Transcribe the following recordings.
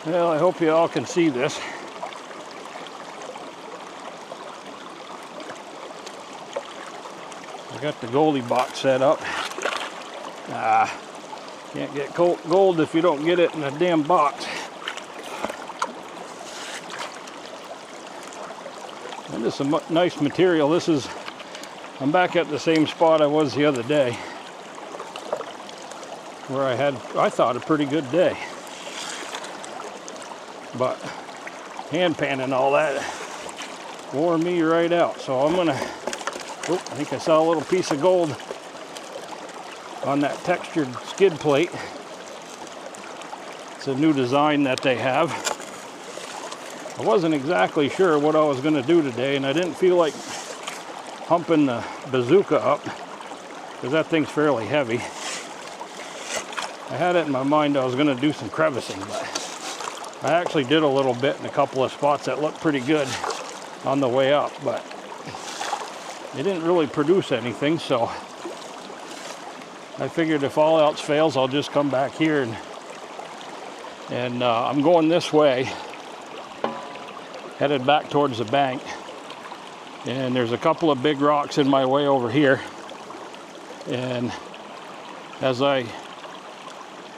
Well, I hope you all can see this. I got the Goldie box set up. Can't get gold if you don't get it in a damn box. And this is a nice material. I'm back at the same spot I was the other day, where I thought a pretty good day. But hand pan and all that wore me right out. So I'm gonna, I think I saw a little piece of gold on that textured skid plate. It's a new design that they have. I wasn't exactly sure what I was gonna do today, and I didn't feel like humping the bazooka up because that thing's fairly heavy. I had it in my mind I was gonna do some crevicing, but I actually did a little bit in a couple of spots that looked pretty good on the way up, but it didn't really produce anything, so I figured if all else fails, I'll just come back here and I'm going this way, headed back towards the bank, and there's a couple of big rocks in my way over here, and as I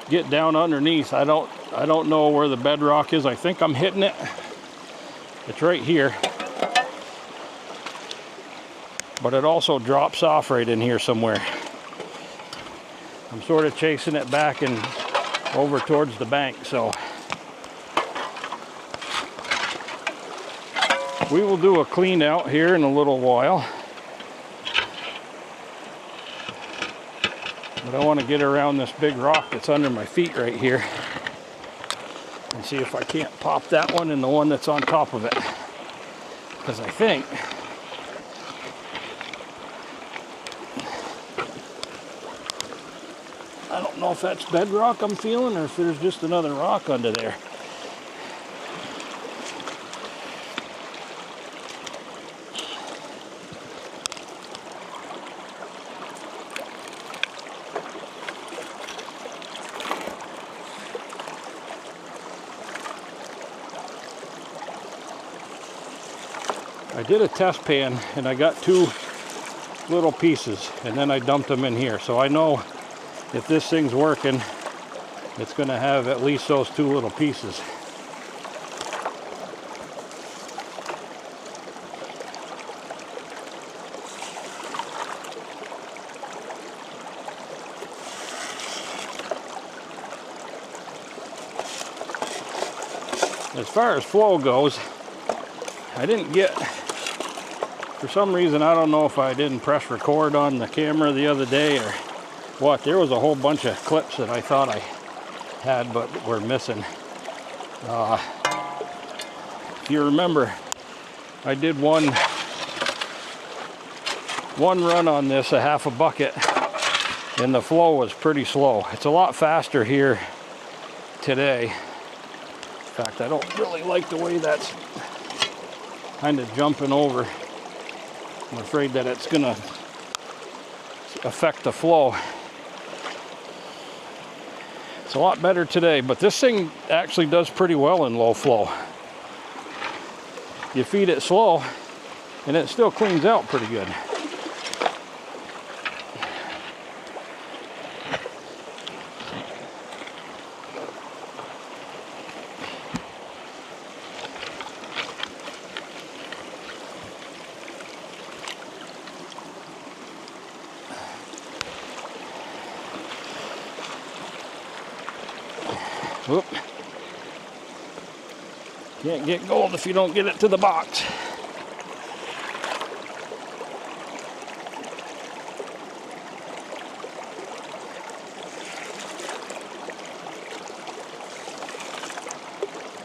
get down underneath, I don't know where the bedrock is. I think I'm hitting it. It's right here, but it also drops off right in here somewhere. I'm sort of chasing it back and over towards the bank, so we will do a clean out here in a little while. But I want to get around this big rock that's under my feet right here and see if I can't pop that one and the one that's on top of it. Because I think I don't know if that's bedrock I'm feeling or if there's just another rock under there. I did a test pan and I got 2 little pieces and then I dumped them in here. So I know if this thing's working, it's going to have at least those 2 little pieces. As far as flow goes, I didn't get, for some reason, I don't know if I didn't press record on the camera the other day or what. There was a whole bunch of clips that I thought I had but were missing. If you remember, I did one run on this, a half a bucket, and the flow was pretty slow. It's a lot faster here today. In fact, I don't really like the way that's kind of jumping over. I'm afraid that it's gonna affect the flow. It's a lot better today, but this thing actually does pretty well in low flow. You feed it slow and it still cleans out pretty good. Whoop. Can't get gold if you don't get it to the box.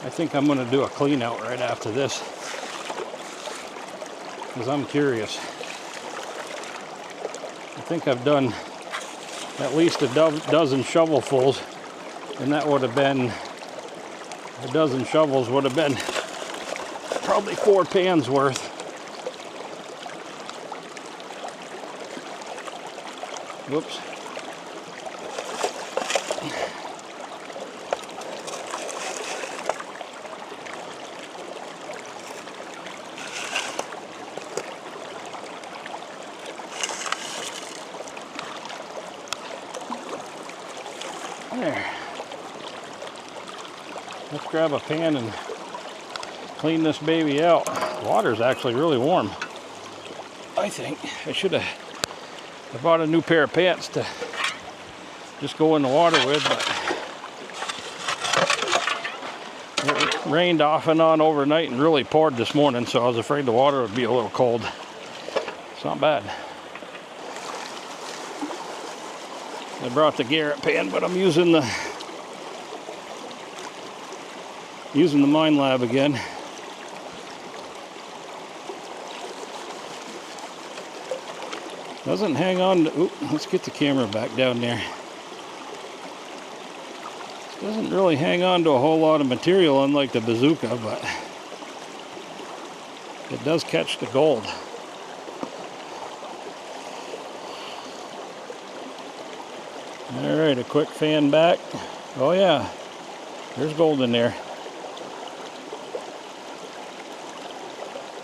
I think I'm going to do a clean out right after this because I'm curious. I think I've done at least a dozen shovelfuls, and that would have been, a dozen shovels would have been probably 4 pans worth. Whoops. There. Let's grab a pan and clean this baby out. The water's actually really warm. I think I bought a new pair of pants to just go in the water with, but it rained off and on overnight and really poured this morning, so I was afraid the water would be a little cold. It's not bad. I brought the Garrett pan, but I'm using the Mine Lab again. Doesn't hang on to, let's get the camera back down there. Doesn't really hang on to a whole lot of material, unlike the bazooka, but it does catch the gold. All right, a quick fan back. Oh yeah, there's gold in there.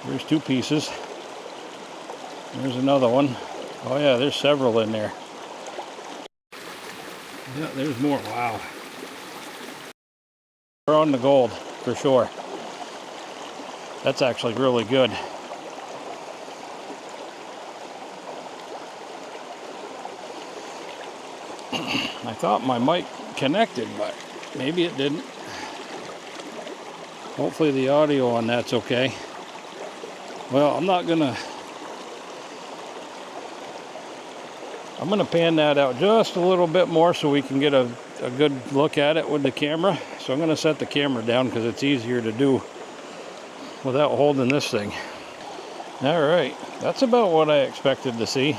There's 2 pieces. There's another one. Oh yeah, there's several in there. Yeah, there's more. Wow. We're on the gold for sure. That's actually really good. I thought my mic connected, but maybe it didn't. Hopefully the audio on that's okay. Well, I'm gonna pan that out just a little bit more so we can get a good look at it with the camera. So I'm gonna set the camera down because it's easier to do without holding this thing. All right, that's about what I expected to see.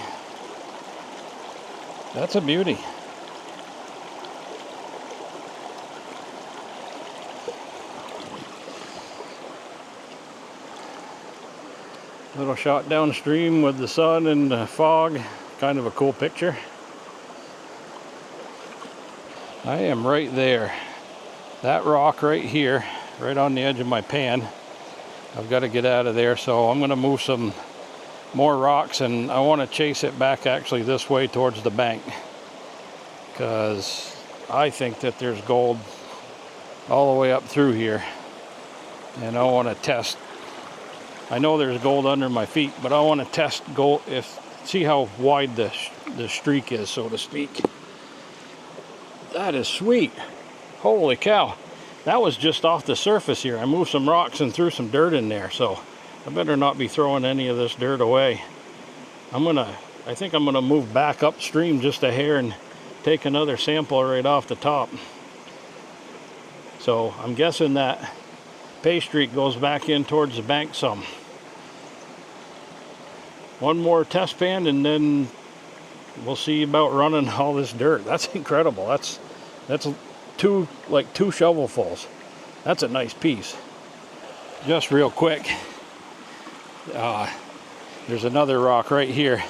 That's a beauty. Little shot downstream with the sun and the fog. Kind of a cool picture. I am right there. That rock right here, right on the edge of my pan. I've got to get out of there, so I'm going to move some more rocks, and I want to chase it back actually this way towards the bank, because I think that there's gold all the way up through here, and I want to test. I know there's gold under my feet, but I want to test gold, see how wide the streak is, so to speak. That is sweet. Holy cow. That was just off the surface here. I moved some rocks and threw some dirt in there, so I better not be throwing any of this dirt away. I think I'm gonna move back upstream just a hair and take another sample right off the top. So I'm guessing that pay streak goes back in towards the bank some. One more test pan and then we'll see about running all this dirt. That's incredible. That's two shovelfuls. That's a nice piece. Just real quick, there's another rock right here,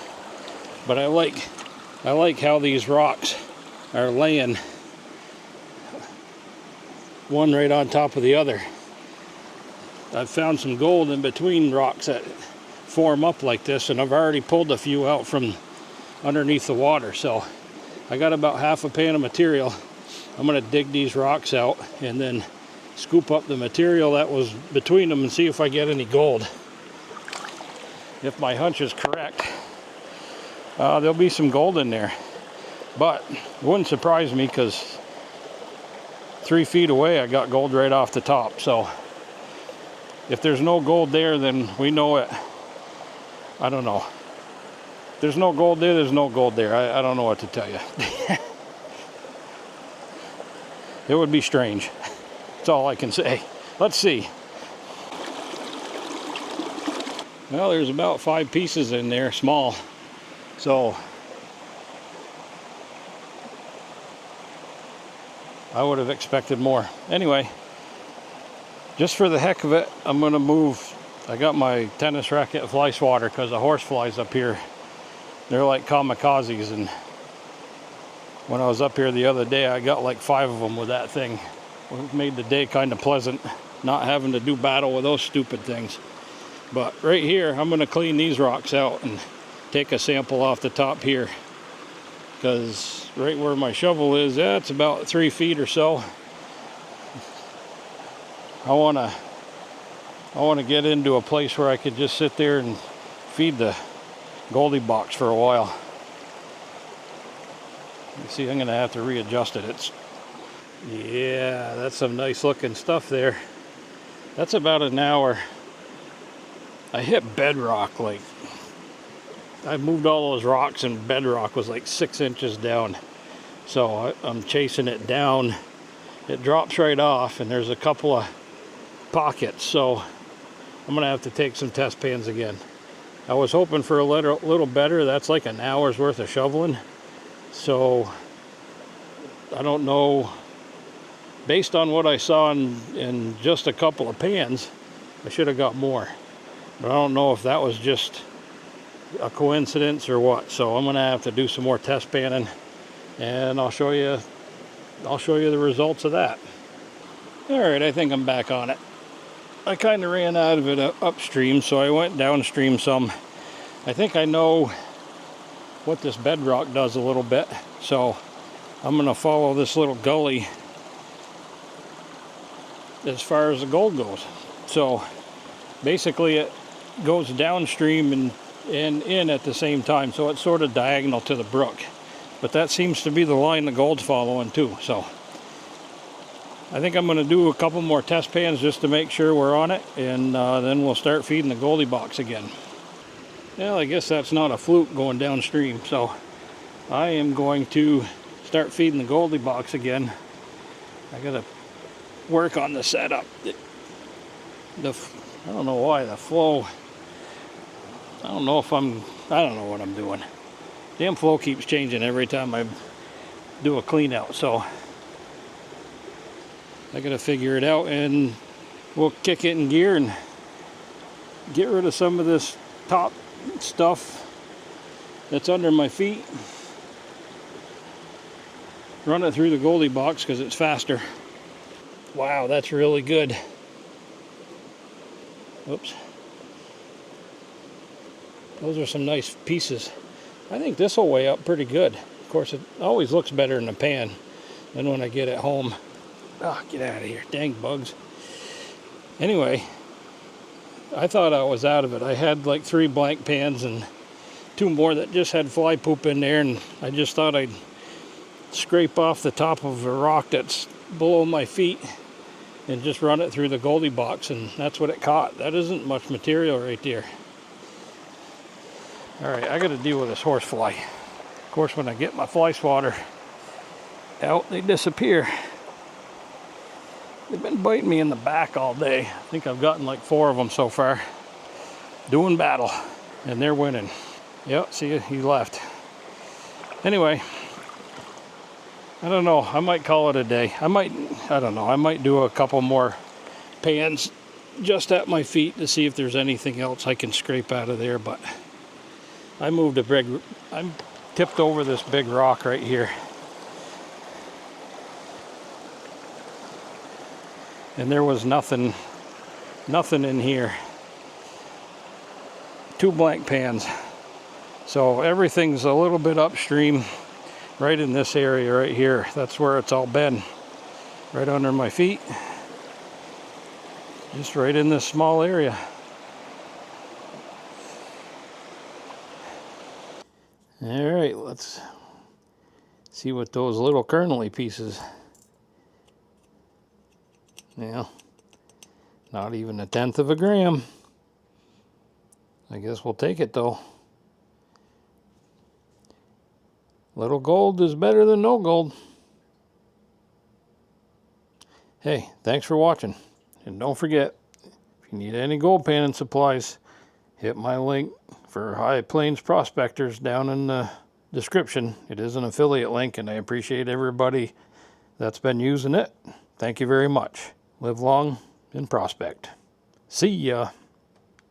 but I like how these rocks are laying one right on top of the other. I've found some gold in between rocks that form up like this, and I've already pulled a few out from underneath the water, so I got about half a pan of material. I'm going to dig these rocks out and then scoop up the material that was between them and see if I get any gold. If my hunch is correct, there'll be some gold in there, but it wouldn't surprise me because 3 feet away I got gold right off the top. So if there's no gold there, then we know it. I don't know. There's no gold there, there's no gold there. I don't know what to tell you. It would be strange. That's all I can say. Let's see. Well, there's about 5 pieces in there, small. So I would have expected more. Anyway, just for the heck of it, I'm going to move. I got my tennis racket fly swatter because the horse flies up here. They're like kamikazes, and when I was up here the other day, I got like 5 of them with that thing. It made the day kind of pleasant, not having to do battle with those stupid things. But right here, I'm going to clean these rocks out and take a sample off the top here. because right where my shovel is, that's about 3 feet or so. I want to get into a place where I could just sit there and feed the Goldie box for a while. You see, I'm going to have to readjust it. Yeah, that's some nice looking stuff there. That's about an hour. I hit bedrock, like I moved all those rocks, and bedrock was like 6 inches down. So I'm chasing it down. It drops right off, and there's a couple of pockets. So I'm gonna have to take some test pans again. I was hoping for a little better. That's like an hour's worth of shoveling. So I don't know. Based on what I saw in just a couple of pans, I should have got more. But I don't know if that was just a coincidence or what. So I'm gonna have to do some more test panning, and I'll show you the results of that. All right, I think I'm back on it. I kind of ran out of it upstream, so I went downstream some. I think I know what this bedrock does a little bit, so I'm gonna follow this little gully as far as the gold goes. So basically it goes downstream and in at the same time, so it's sort of diagonal to the brook, but that seems to be the line the gold's following too. So I think I'm going to do a couple more test pans just to make sure we're on it, and then we'll start feeding the Goldie box again. Well, I guess that's not a fluke going downstream, so I am going to start feeding the Goldie box again. I gotta work on the setup. I don't know why the flow, I don't know what I'm doing. Damn flow keeps changing every time I do a clean out, so I gotta figure it out, and we'll kick it in gear and get rid of some of this top stuff that's under my feet. Run it through the Goldie box because it's faster. Wow, that's really good. Oops. Those are some nice pieces. I think this will weigh up pretty good. Of course, it always looks better in the pan than when I get it home. Ah, get out of here, dang bugs. Anyway, I thought I was out of it. I had like 3 blank pans and 2 more that just had fly poop in there, and I just thought I'd scrape off the top of a rock that's below my feet and just run it through the Goldie box, and that's what it caught. That isn't much material right there. All right, I got to deal with this horsefly. Of course, when I get my fly swatter out, they disappear. They've been biting me in the back all day. I think I've gotten like 4 of them so far. Doing battle, and they're winning. Yep, see, he left. Anyway, I don't know. I might call it a day. I don't know. I might do a couple more pans just at my feet to see if there's anything else I can scrape out of there, but I tipped over this big rock right here. And there was nothing in here. 2 blank pans. So everything's a little bit upstream, right in this area right here. That's where it's all been. Right under my feet. Just right in this small area. All right, let's see what those little kernely pieces. Yeah, not even 1/10 of a gram. I guess we'll take it though. Little gold is better than no gold. Hey, thanks for watching. And don't forget, if you need any gold panning supplies, hit my link for High Plains Prospectors down in the description. It is an affiliate link, and I appreciate everybody that's been using it. Thank you very much. Live long and prospect. See ya.